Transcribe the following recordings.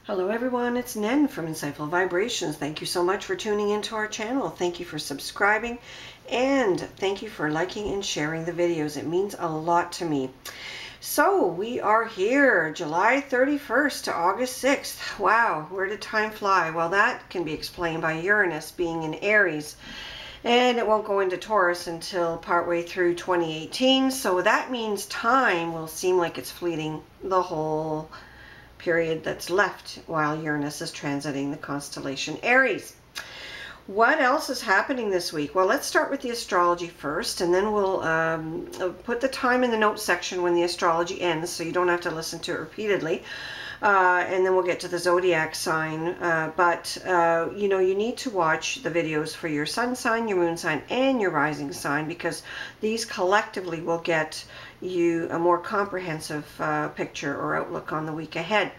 Hello everyone, it's Nen from Insightful Vibrations. Thank you so much for tuning into our channel. Thank you for subscribing and thank you for liking and sharing the videos. It means a lot to me. So we are here July 31st to August 6th. Wow, where did time fly? Well, that can be explained by Uranus being in Aries. And it won't go into Taurus until partway through 2018. So that means time will seem like it's fleeting the whole period that's left while Uranus is transiting the constellation Aries. What else is happening this week? Well, let's start with the astrology first, and then we'll put the time in the notes section when the astrology ends, so you don't have to listen to it repeatedly. And then we'll get to the zodiac sign. You know, you need to watch the videos for your sun sign, your moon sign, and your rising sign, because these collectively will get you a more comprehensive picture or outlook on the week ahead.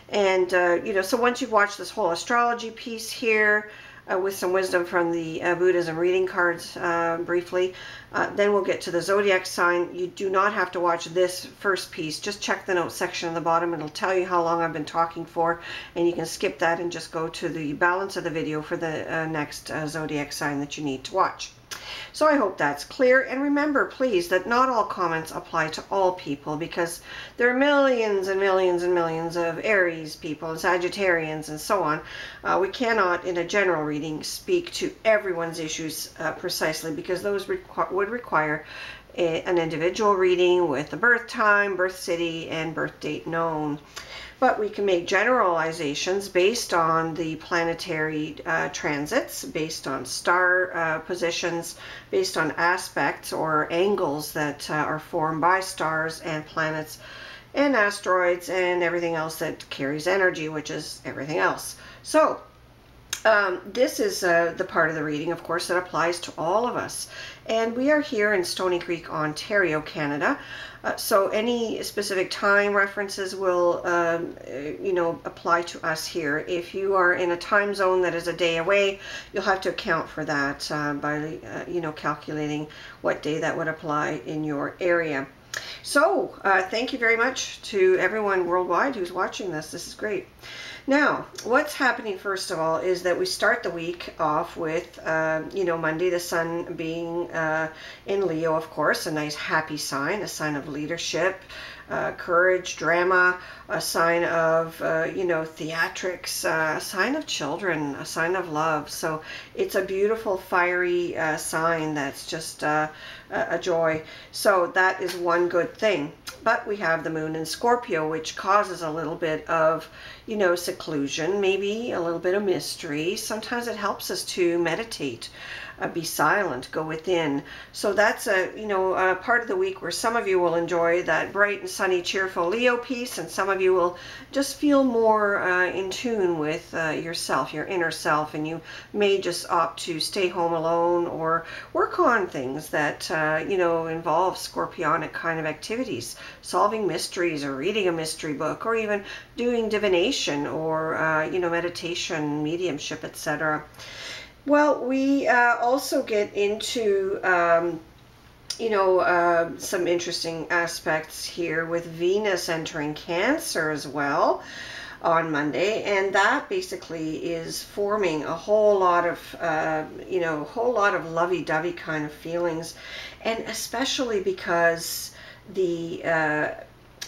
And, you know, so once you've watched this whole astrology piece here, with some wisdom from the Buddhism reading cards briefly. Then we'll get to the zodiac sign. You do not have to watch this first piece. Just check the notes section on the bottom. It'll tell you how long I've been talking for, and you can skip that and just go to the balance of the video for the next zodiac sign that you need to watch. So I hope that's clear. And remember, please, that not all comments apply to all people, because there are millions and millions and millions of Aries people and Sagittarians and so on. We cannot, in a general reading, speak to everyone's issues precisely, because those would require an individual reading with the birth time, birth city, and birth date known. But we can make generalizations based on the planetary transits, based on star positions, based on aspects or angles that are formed by stars and planets and asteroids and everything else that carries energy, which is everything else. So this is the part of the reading, of course, that applies to all of us. And we are here in Stoney Creek, Ontario, Canada. So any specific time references will, you know, apply to us here. If you are in a time zone that is a day away, you'll have to account for that by, you know, calculating what day that would apply in your area. So thank you very much to everyone worldwide who's watching this. This is great. Now, what's happening first of all is that we start the week off with, you know, Monday, the sun being in Leo, of course, a nice happy sign, a sign of leadership, courage, drama, a sign of, you know, theatrics, a sign of children, a sign of love. So it's a beautiful, fiery sign that's just a joy. So that is one good thing. But we have the moon in Scorpio, which causes a little bit of, you know, seclusion, maybe a little bit of mystery. Sometimes it helps us to meditate, be silent, go within. So that's a, you know, a part of the week where some of you will enjoy that bright and sunny, cheerful Leo piece, and some of you will just feel more in tune with yourself, your inner self, and you may just opt to stay home alone or work on things that, you know, involve scorpionic kind of activities, solving mysteries or reading a mystery book or even doing divination or, you know, meditation, mediumship, etc. Well, we also get into, you know, some interesting aspects here with Venus entering Cancer as well on Monday, and that basically is forming a whole lot of, you know, a whole lot of lovey-dovey kind of feelings, and especially because the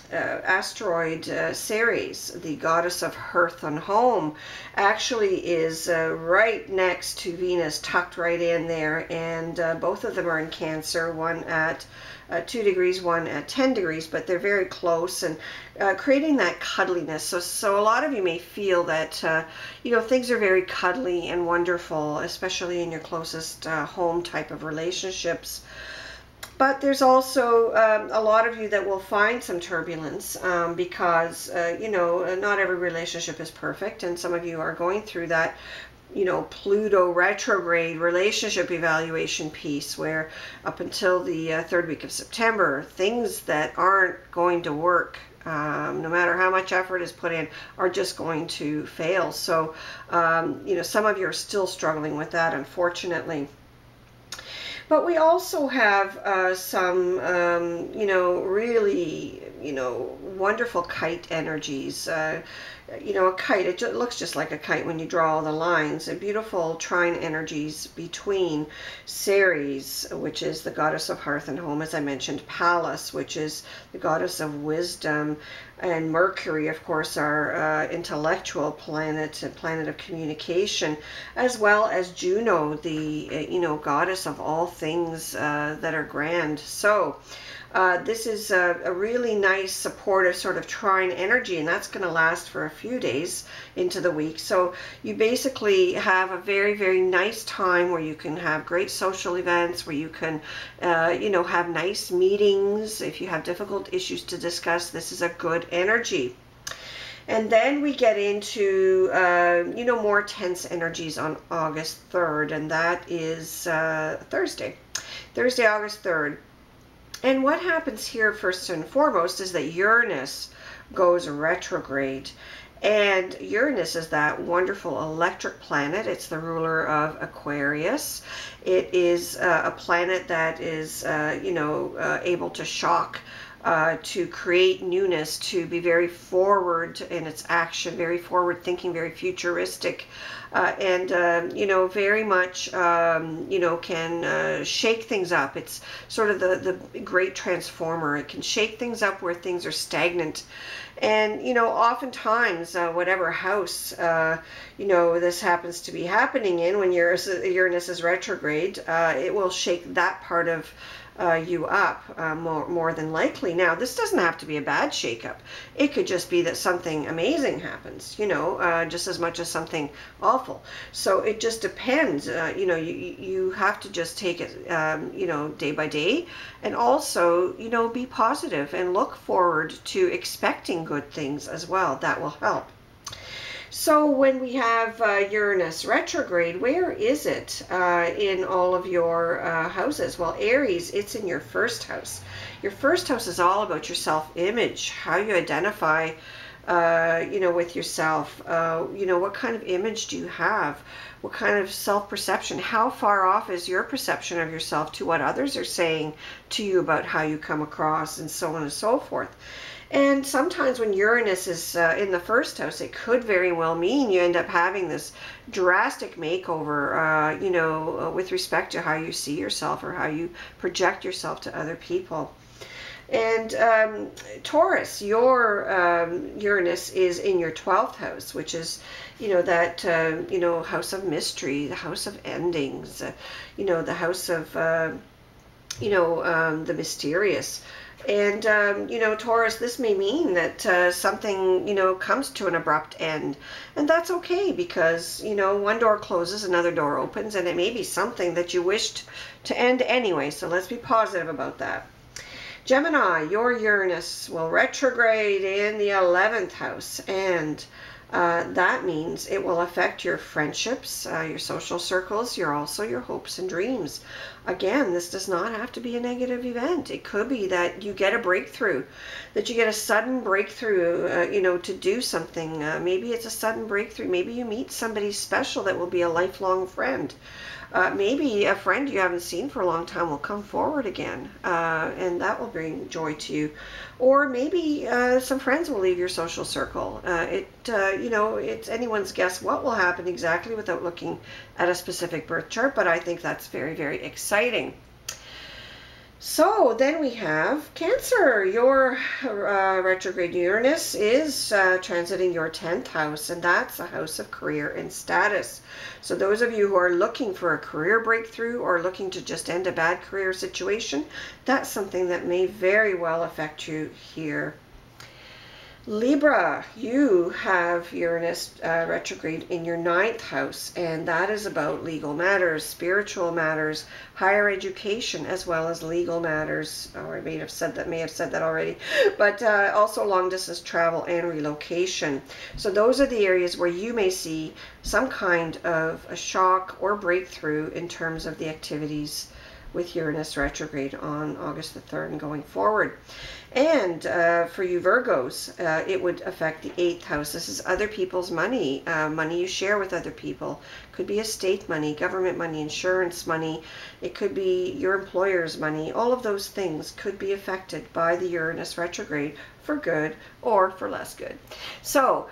asteroid Ceres, the goddess of hearth and home, actually is right next to Venus, tucked right in there, and both of them are in Cancer, one at 2 degrees, one at 10 degrees, but they're very close, and creating that cuddliness. So a lot of you may feel that, you know, things are very cuddly and wonderful, especially in your closest home type of relationships. But there's also a lot of you that will find some turbulence because, you know, not every relationship is perfect. And some of you are going through that, you know, Pluto retrograde relationship evaluation piece where up until the third week of September, things that aren't going to work, no matter how much effort is put in, are just going to fail. So, you know, some of you are still struggling with that, unfortunately. But we also have some, you know, really, you know, wonderful kite energies you know, a kite. It looks just like a kite when you draw all the lines. And beautiful trine energies between Ceres, which is the goddess of hearth and home, as I mentioned, Pallas, which is the goddess of wisdom, and Mercury, of course, our intellectual planet, a planet of communication, as well as Juno, the you know, goddess of all things that are grand. So this is a really nice supportive sort of trine energy, and that's going to last for a few days into the week. So you basically have a very, very nice time where you can have great social events, where you can, you know, have nice meetings. If you have difficult issues to discuss, this is a good energy. And then we get into, you know, more tense energies on August 3rd, and that is Thursday, August 3rd. And what happens here first and foremost is that Uranus goes retrograde. And Uranus is that wonderful electric planet. It's the ruler of Aquarius. It is a planet that is, you know, able to shock, to create newness, to be very forward in its action, very forward thinking, very futuristic, and you know, very much you know, can shake things up. It's sort of the great transformer. It can shake things up where things are stagnant. And you know, oftentimes whatever house you know, this happens to be happening in, when Uranus is retrograde, it will shake that part of you up more than likely. Now, this doesn't have to be a bad shakeup. It could just be that something amazing happens, you know, just as much as something awful. So it just depends. You know, you have to just take it, you know, day by day, and also, you know, be positive and look forward to expecting good things as well. That will help. So when we have Uranus retrograde, where is it in all of your houses? Well, Aries, it's in your first house. Your first house is all about your self-image, how you identify, you know, with yourself. You know, what kind of image do you have? What kind of self-perception? How far off is your perception of yourself to what others are saying to you about how you come across, and so on and so forth. And sometimes when Uranus is in the first house, it could very well mean you end up having this drastic makeover, you know, with respect to how you see yourself or how you project yourself to other people. And Taurus, your Uranus is in your 12th house, which is, you know, that, you know, house of mystery, the house of endings, you know, the house of, you know, the mysterious. And, you know, Taurus, this may mean that something, you know, comes to an abrupt end. And that's okay, because, you know, one door closes, another door opens, and it may be something that you wished to end anyway. So let's be positive about that. Gemini, your Uranus will retrograde in the 11th house, and that means it will affect your friendships, your social circles, also your hopes and dreams. Again, this does not have to be a negative event. It could be that you get a breakthrough, that you get a sudden breakthrough, you know, to do something. Maybe it's a sudden breakthrough. Maybe you meet somebody special that will be a lifelong friend. Maybe a friend you haven't seen for a long time will come forward again, and that will bring joy to you. Or maybe some friends will leave your social circle. You know, it's anyone's guess what will happen exactly without looking at a specific birth chart, but I think that's very, very exciting. So then we have Cancer. Your retrograde Uranus is transiting your 10th house, and that's a house of career and status. So those of you who are looking for a career breakthrough or looking to just end a bad career situation, that's something that may very well affect you here. Libra, you have Uranus retrograde in your 9th house, and that is about legal matters, spiritual matters, higher education, as well as legal matters. Oh, I may have said that already, but also long distance travel and relocation. So those are the areas where you may see some kind of a shock or breakthrough in terms of the activities with Uranus retrograde on August the 3rd and going forward. And for you Virgos, it would affect the 8th house. This is other people's money, money you share with other people. Could be estate money, government money, insurance money. It could be your employer's money. All of those things could be affected by the Uranus retrograde for good or for less good. So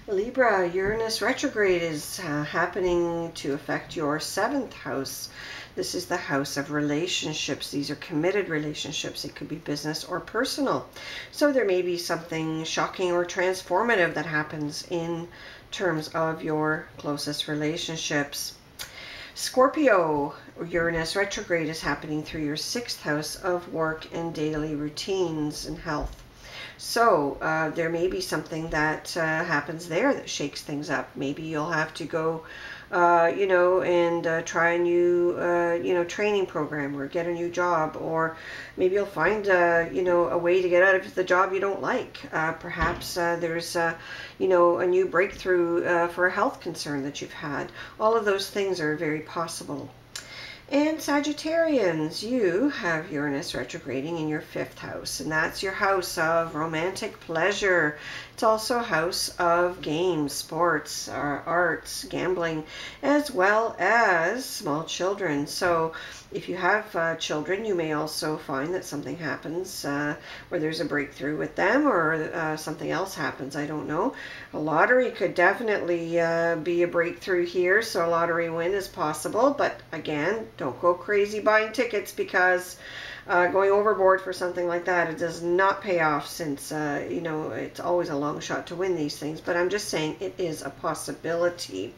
Libra, Uranus retrograde is happening to affect your 7th house. This is the house of relationships. These are committed relationships. It could be business or personal. So there may be something shocking or transformative that happens in terms of your closest relationships. Scorpio, Uranus retrograde is happening through your 6th house of work and daily routines and health. So there may be something that happens there that shakes things up. Maybe you'll have to go, and try a new, training program or get a new job, or maybe you'll find, a way to get out of the job you don't like. Perhaps there's, a new breakthrough for a health concern that you've had. All of those things are very possible. And Sagittarians, you have Uranus retrograding in your 5th house, and that's your house of romantic pleasure. It's also a house of games, sports, arts, gambling, as well as small children. So if you have children, you may also find that something happens where there's a breakthrough with them, or something else happens. I don't know. A lottery could definitely be a breakthrough here, so a lottery win is possible. But again, don't go crazy buying tickets, because going overboard for something like that, it does not pay off, since it's always a long shot to win these things. But I'm just saying it is a possibility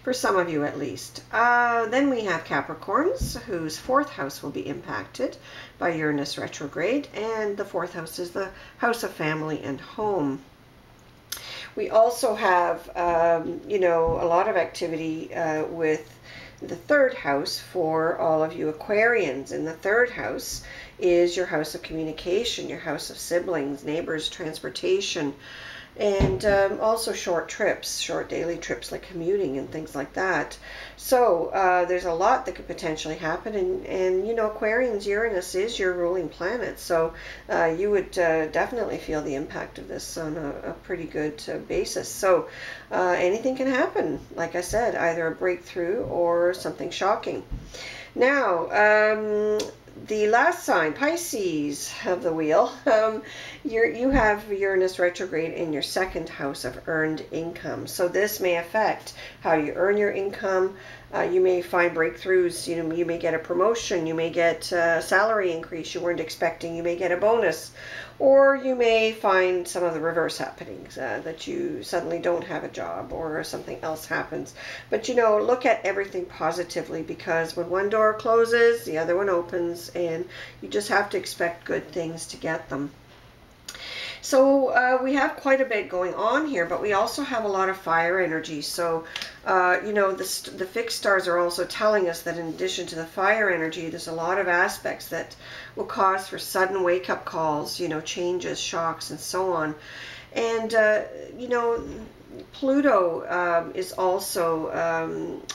for some of you at least. Then we have Capricorns, whose 4th house will be impacted by Uranus retrograde, and the 4th house is the house of family and home. We also have a lot of activity with the 3rd house for all of you Aquarians. And the 3rd house is your house of communication, your house of siblings, neighbors, transportation, and also short trips, short daily trips like commuting and things like that. So there's a lot that could potentially happen, and Aquarians, Uranus is your ruling planet, so you would definitely feel the impact of this on a pretty good basis. So anything can happen, like I said, either a breakthrough or something shocking. Now, the last sign, Pisces of the wheel, you have Uranus retrograde in your 2nd house of earned income. So this may affect how you earn your income. You may find breakthroughs. You may get a promotion. You may get a salary increase you weren't expecting. You may get a bonus. Or you may find some of the reverse happenings, that you suddenly don't have a job or something else happens. But look at everything positively, because when one door closes, the other one opens, and you just have to expect good things to get them. So we have quite a bit going on here, but we also have a lot of fire energy. So, the fixed stars are also telling us that in addition to the fire energy, there's a lot of aspects that will cause for sudden wake-up calls, changes, shocks, and so on. And, Pluto is also,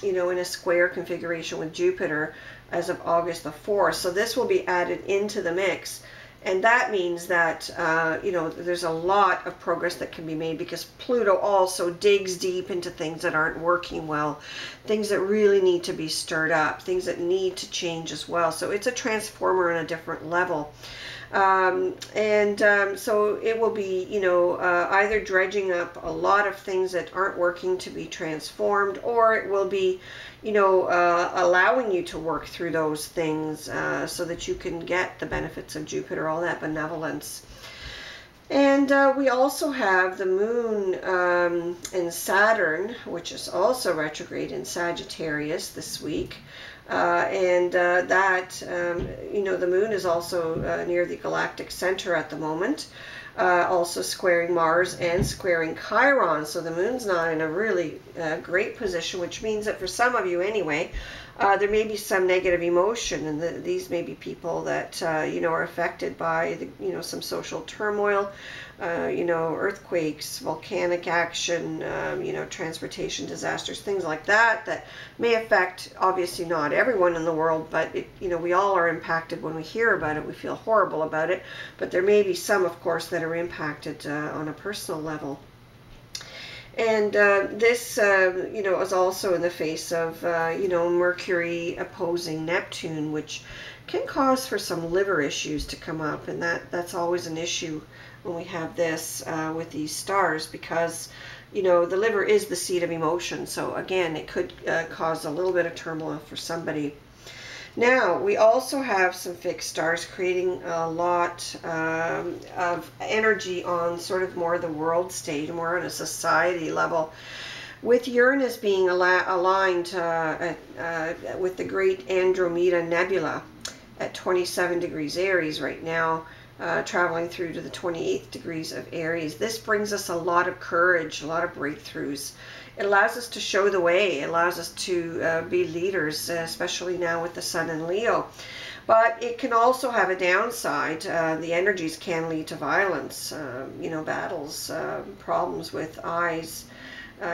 in a square configuration with Jupiter as of August the 4th. So this will be added into the mix. And that means that, there's a lot of progress that can be made, because Pluto also digs deep into things that aren't working well, things that really need to be stirred up, things that need to change as well. So it's a transformer on a different level. So it will be, either dredging up a lot of things that aren't working to be transformed, or it will be, allowing you to work through those things so that you can get the benefits of Jupiter, all that benevolence. And we also have the moon and Saturn, which is also retrograde in Sagittarius this week. The moon is also near the galactic center at the moment, also squaring Mars and squaring Chiron. So the moon's not in a really great position, which means that for some of you anyway, there may be some negative emotion, and these may be people that are affected by some social turmoil, earthquakes, volcanic action, transportation disasters, things like that may affect, obviously not everyone in the world, but we all are impacted when we hear about it. We feel horrible about it, but there may be some, of course, that are impacted on a personal level. And this, is also in the face of, Mercury opposing Neptune, which can cause for some liver issues to come up, and that's always an issue when we have this with these stars, because you know the liver is the seat of emotion. So again, it could cause a little bit of turmoil for somebody. Now, we also have some fixed stars creating a lot of energy on sort of more the world stage, more on a society level, with Uranus being aligned with the great Andromeda Nebula at 27 degrees Aries right now, traveling through to the 28th degrees of Aries. This brings us a lot of courage, a lot of breakthroughs. It allows us to show the way. It allows us to be leaders, especially now with the Sun in Leo. But it can also have a downside. The energies can lead to violence, you know, battles, problems with eyes,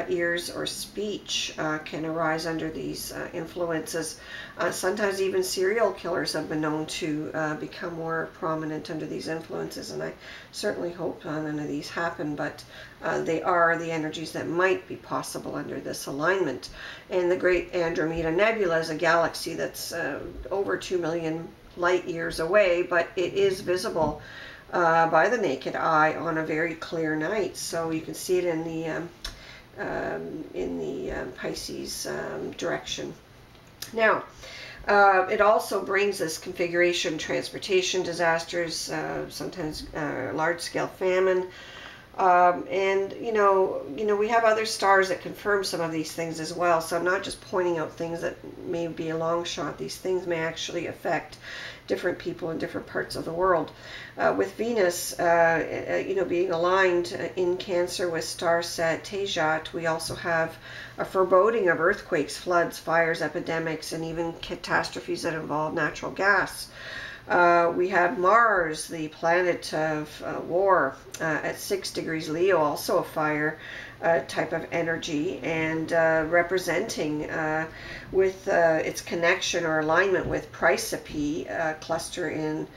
ears, or speech can arise under these influences. Sometimes even serial killers have been known to become more prominent under these influences, and I certainly hope none of these happen, but they are the energies that might be possible under this alignment. And the great Andromeda Nebula is a galaxy that's over 2 million light years away, but it is visible by the naked eye on a very clear night. So you can see it in the Pisces direction. Now, it also brings this configuration, transportation disasters, sometimes large-scale famine, and you know, we have other stars that confirm some of these things as well. So I'm not just pointing out things that may be a long shot. These things may actually affect different people in different parts of the world. With Venus, you know, being aligned in Cancer with star set Tejat, we also have a foreboding of earthquakes, floods, fires, epidemics, and even catastrophes that involve natural gas. We have Mars, the planet of war, at 6 degrees Leo, also a fire type of energy, and representing with its connection or alignment with Praesepe, cluster in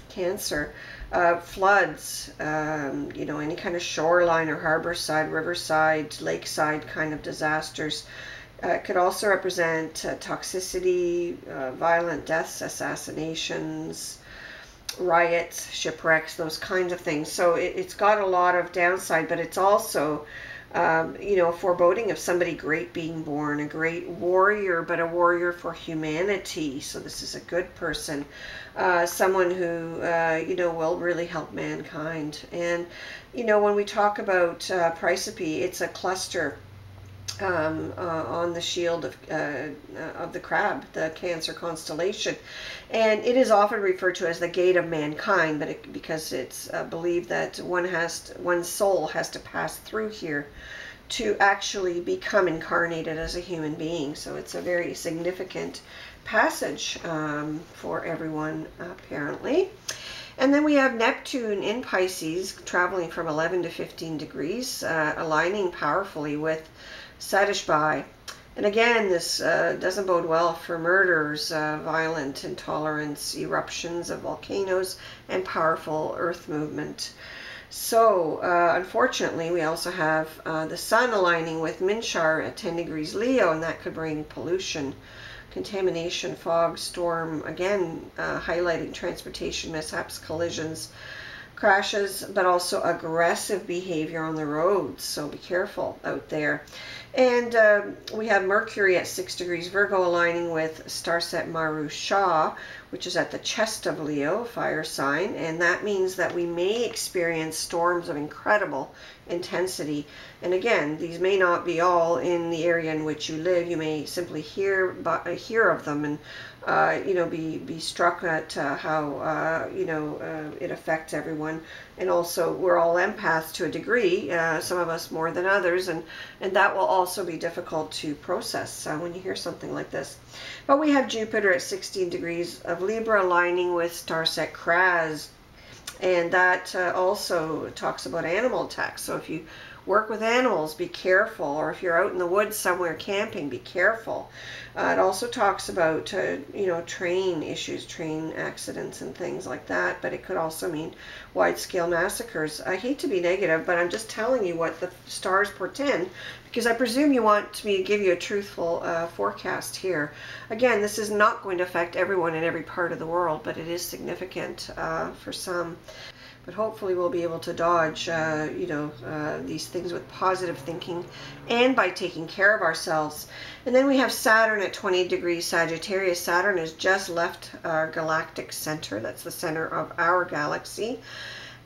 Cancer, floods, you know, any kind of shoreline or harborside, riverside, lakeside kind of disasters. It could also represent toxicity, violent deaths, assassinations, riots, shipwrecks, those kinds of things. So it's got a lot of downside, but it's also, you know, a foreboding of somebody great being born, a great warrior, but a warrior for humanity. So this is a good person, someone who, you know, will really help mankind. And, you know, when we talk about Praesepe, it's a cluster on the shield of the crab, the Cancer constellation, and it is often referred to as the gate of mankind, but because it's believed that one's soul has to pass through here to actually become incarnated as a human being. So it's a very significant passage for everyone, apparently. And then we have Neptune in Pisces, traveling from 11 to 15 degrees, aligning powerfully with Satyshbai. And again, this doesn't bode well for murders, violent intolerance, eruptions of volcanoes, and powerful earth movement. So, unfortunately, we also have the Sun aligning with Minshar at 10 degrees Leo, and that could bring pollution, contamination, fog, storm, again, highlighting transportation mishaps, collisions, crashes, but also aggressive behavior on the roads. So be careful out there. And we have Mercury at 6 degrees Virgo aligning with starset Marusha, which is at the chest of Leo, fire sign. And that means that we may experience storms of incredible intensity. And again, these may not be all in the area in which you live. You may simply hear of them and you know, be struck at how you know, it affects everyone. And also, we're all empaths to a degree, some of us more than others, and that will also be difficult to process when you hear something like this. But we have Jupiter at 16 degrees of Libra aligning with starset Kraz, and that also talks about animal attacks. So if you work with animals, be careful. Or if you're out in the woods somewhere camping, be careful. It also talks about, you know, train issues, train accidents and things like that. But it could also mean wide-scale massacres. I hate to be negative, but I'm just telling you what the stars portend, because I presume you want me to give you a truthful forecast here. Again, this is not going to affect everyone in every part of the world, but it is significant for some. but hopefully we'll be able to dodge, these things with positive thinking and by taking care of ourselves. And then we have Saturn at 20 degrees Sagittarius. Saturn has just left our galactic center. That's the center of our galaxy.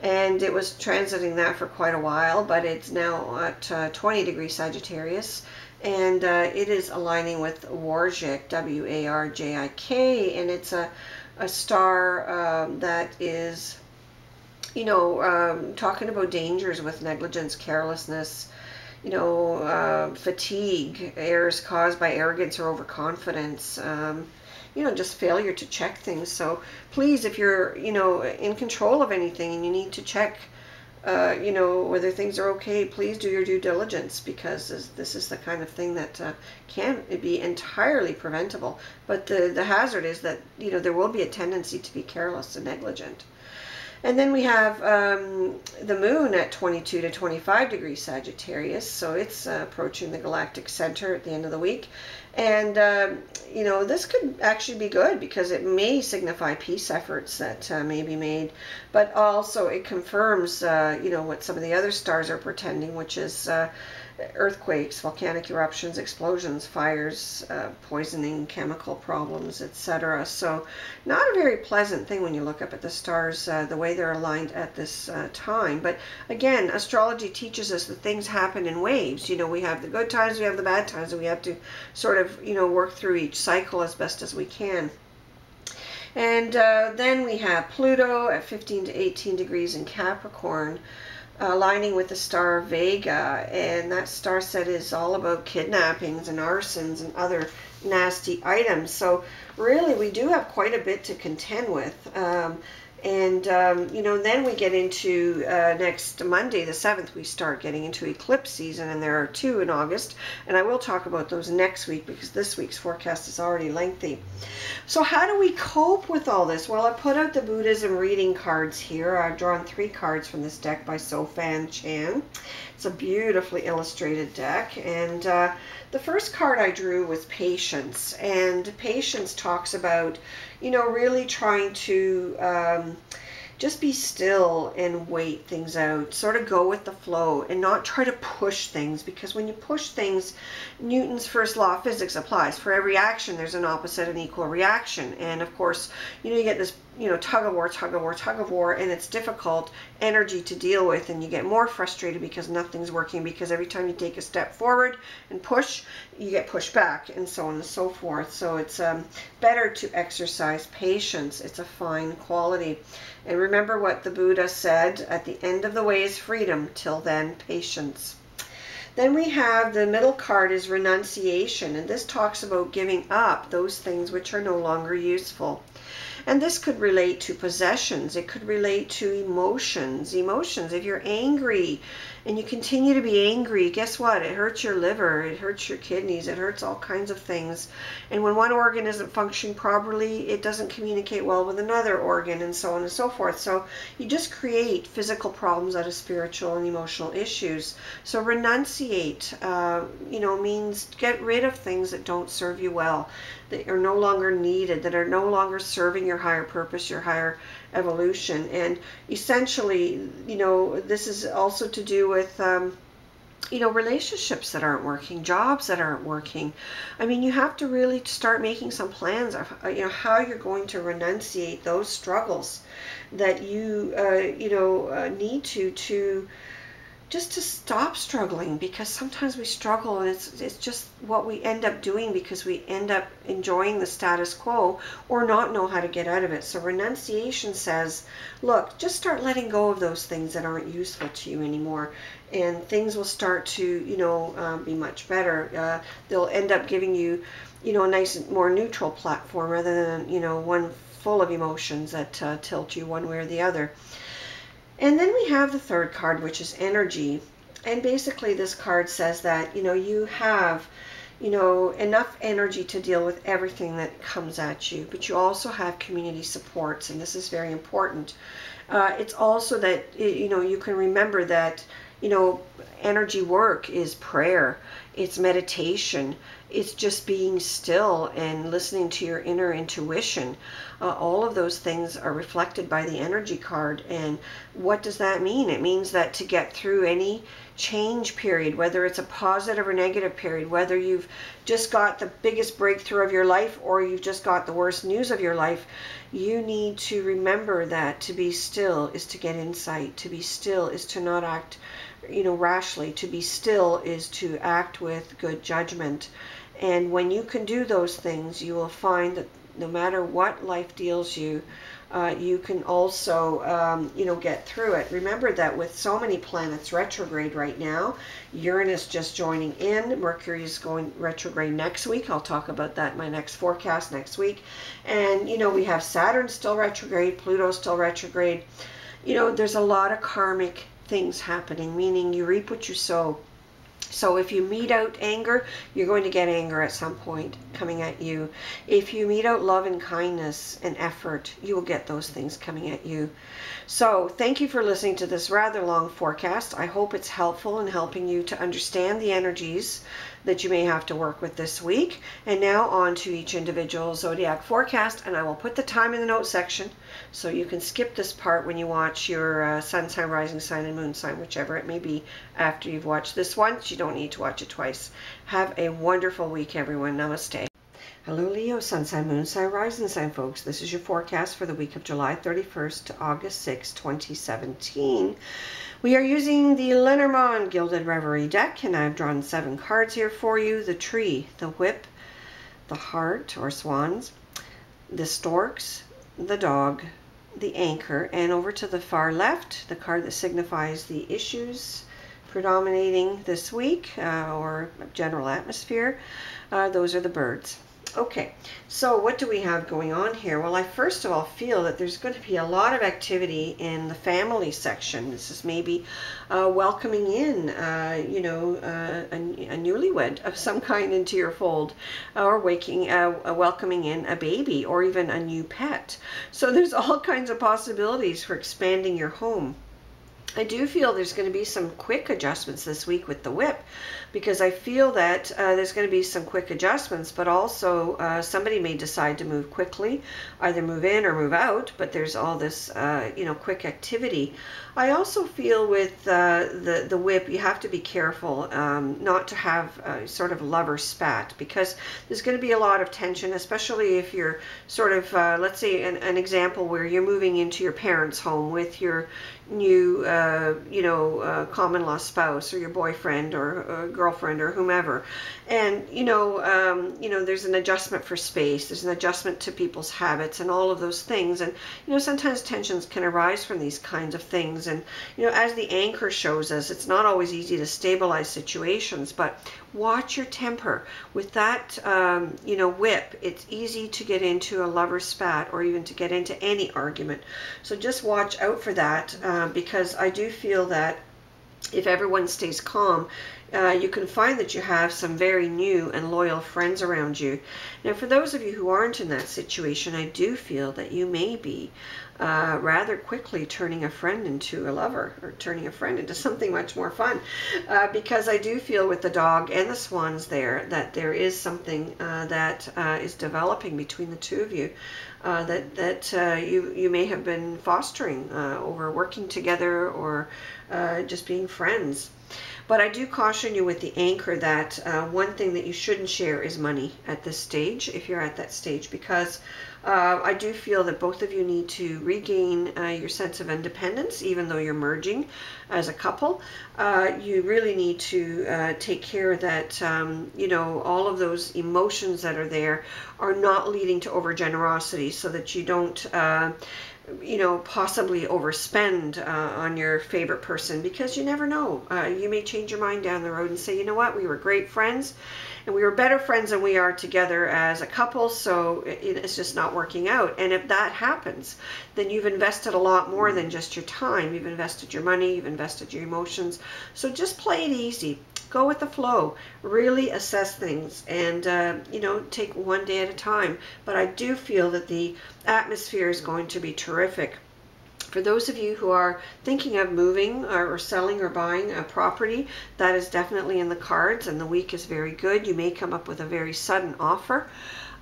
And it was transiting that for quite a while, but it's now at 20 degrees Sagittarius. And it is aligning with Warjik, W-A-R-J-I-K, and it's a star that is, talking about dangers with negligence, carelessness, fatigue, errors caused by arrogance or overconfidence, just failure to check things. So please, if you're, in control of anything and you need to check, whether things are okay, please do your due diligence, because this is the kind of thing that can be entirely preventable. But the hazard is that, there will be a tendency to be careless and negligent. And then we have the moon at 22 to 25 degrees Sagittarius, so it's approaching the galactic center at the end of the week. And, this could actually be good, because it may signify peace efforts that may be made, but also it confirms, what some of the other stars are portending, which is earthquakes, volcanic eruptions, explosions, fires, poisoning, chemical problems, etc. So not a very pleasant thing when you look up at the stars, the way they're aligned at this time. But again, astrology teaches us that things happen in waves. We have the good times, we have the bad times, and we have to sort of, work through each cycle as best as we can. And then we have Pluto at 15 to 18 degrees in Capricorn, aligning with the star Vega, and that star set is all about kidnappings and arsons and other nasty items. So really we do have quite a bit to contend with. Then we get into next Monday, the 7th, we start getting into eclipse season, and there are 2 in August, and I will talk about those next week, because this week's forecast is already lengthy. So how do we cope with all this? Well, I put out the Buddhism reading cards here. I've drawn 3 cards from this deck by Sofan Chan. It's a beautifully illustrated deck, and the first card I drew was Patience, and Patience talks about, really trying to just be still and wait things out, sort of go with the flow and not try to push things, because when you push things, Newton's first law of physics applies. For every action, there's an opposite and equal reaction. And of course, you get this, tug of war, and it's difficult energy to deal with, and you get more frustrated because nothing's working, because every time you take a step forward and push, you get pushed back, and so on and so forth. So it's better to exercise patience. It's a fine quality. And remember what the Buddha said, at the end of the way is freedom, till then patience. Then we have the middle card is renunciation, and this talks about giving up those things which are no longer useful. And this could relate to possessions. It could relate to emotions. If you're angry and you continue to be angry, guess what? It hurts your liver, it hurts your kidneys, it hurts all kinds of things. And when one organ isn't functioning properly, it doesn't communicate well with another organ, and so on and so forth. So you just create physical problems out of spiritual and emotional issues. So renunciate, means get rid of things that don't serve you well, that are no longer needed, that are no longer serving your higher purpose, your higher evolution. And essentially, this is also to do with relationships that aren't working, jobs that aren't working. I mean, you have to really start making some plans of how you're going to renunciate those struggles that you need to just to stop struggling, because sometimes we struggle and it's just what we end up doing, because we end up enjoying the status quo or not know how to get out of it. So renunciation says, look, just start letting go of those things that aren't useful to you anymore, and things will start to be much better. They'll end up giving you a nice, more neutral platform, rather than one full of emotions that tilt you one way or the other. And then we have the third card, which is energy. And basically this card says that, you have, enough energy to deal with everything that comes at you, but you also have community supports, and this is very important. It's also that, you can remember that, energy work is prayer, it's meditation, it's just being still and listening to your inner intuition. All of those things are reflected by the energy card. And what does that mean? It means that to get through any change period, whether it's a positive or negative period, whether you've just got the biggest breakthrough of your life or you've just got the worst news of your life, you need to remember that to be still is to get insight. To be still is to not act, rashly. To be still is to act with good judgment. And when you can do those things, you will find that no matter what life deals you, you can also, get through it. Remember that with so many planets retrograde right now, Uranus just joining in, Mercury is going retrograde next week. I'll talk about that in my next forecast next week. And, we have Saturn still retrograde, Pluto still retrograde. There's a lot of karmic things happening, meaning you reap what you sow. So if you mete out anger, you're going to get anger at some point coming at you. If you mete out love and kindness and effort, you will get those things coming at you. So thank you for listening to this rather long forecast. I hope it's helpful in helping you to understand the energies that you may have to work with this week. And now on to each individual zodiac forecast, and I will put the time in the notes section so you can skip this part when you watch your sun sign, rising sign, and moon sign, whichever it may be, after you've watched this once. You don't need to watch it twice. Have a wonderful week, everyone. Namaste. Hello, Leo, sun sign, moon sign, rising sign, folks. This is your forecast for the week of July 31st to August 6, 2017. We are using the Lenormand Gilded Reverie deck, and I've drawn 7 cards here for you. The tree, the whip, the heart or swans, the storks, the dog, the anchor, and over to the far left, the card that signifies the issues predominating this week or general atmosphere. Those are the birds. Okay, so what do we have going on here? Well, I first of all feel that there's going to be a lot of activity in the family section. This is maybe welcoming in, a newlywed of some kind into your fold, or welcoming in a baby, or even a new pet. So there's all kinds of possibilities for expanding your home. I do feel there's going to be some quick adjustments this week with the whip, because I feel that there's going to be some quick adjustments, but also somebody may decide to move quickly, either move in or move out, but there's all this, quick activity. I also feel with the whip, you have to be careful not to have sort of lover spat, because there's going to be a lot of tension, especially if you're sort of, let's say an example where you're moving into your parents' home with your new, common law spouse or your boyfriend or girlfriend or whomever. And, there's an adjustment for space. There's an adjustment to people's habits and all of those things. And, sometimes tensions can arise from these kinds of things. And, as the anchor shows us, it's not always easy to stabilize situations, but watch your temper. With that, whip, it's easy to get into a lover's spat or even to get into any argument. So just watch out for that, because I do feel that if everyone stays calm, you can find that you have some very new and loyal friends around you. Now, for those of you who aren't in that situation, I do feel that you may be rather quickly turning a friend into a lover, or turning a friend into something much more fun, because I do feel with the dog and the swans there that there is something that is developing between the two of you, that you may have been fostering over working together or just being friends. But I do caution you with the anchor that one thing that you shouldn't share is money at this stage, if you're at that stage, because I do feel that both of you need to regain your sense of independence, even though you're merging as a couple. You really need to take care that, all of those emotions that are there are not leading to overgenerosity, so that you don't possibly overspend on your favorite person, because you never know. You may change your mind down the road and say, you know what, we were great friends and we were better friends than we are together as a couple, so it's just not working out. And if that happens, then you've invested a lot more than just your time. You've invested your money, you've invested your emotions. So just play it easy. Go with the flow. Really assess things and, take one day at a time. But I do feel that the atmosphere is going to be terrific For those of you who are thinking of moving or selling or buying a property, that is definitely in the cards, and the week is very good. You may come up with a very sudden offer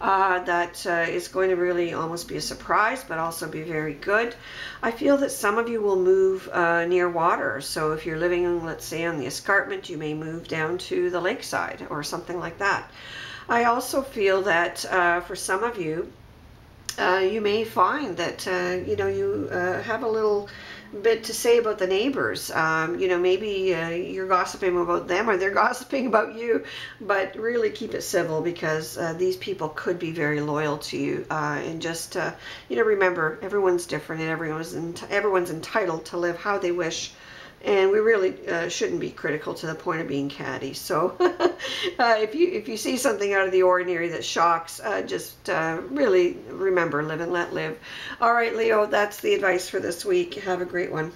that is going to really almost be a surprise, but also be very good. I feel that some of you will move near water. So if you're living, let's say, on the escarpment, you may move down to the lakeside or something like that. I also feel that for some of you, you may find that you know, you have a little bit to say about the neighbors. You know, maybe you're gossiping about them or they're gossiping about you, but really keep it civil, because these people could be very loyal to you. And just you know, remember, everyone's different, and everyone's entitled to live how they wish. And we really shouldn't be critical to the point of being catty. So if you see something out of the ordinary that shocks, just really remember, live and let live. All right, Leo, that's the advice for this week. Have a great one.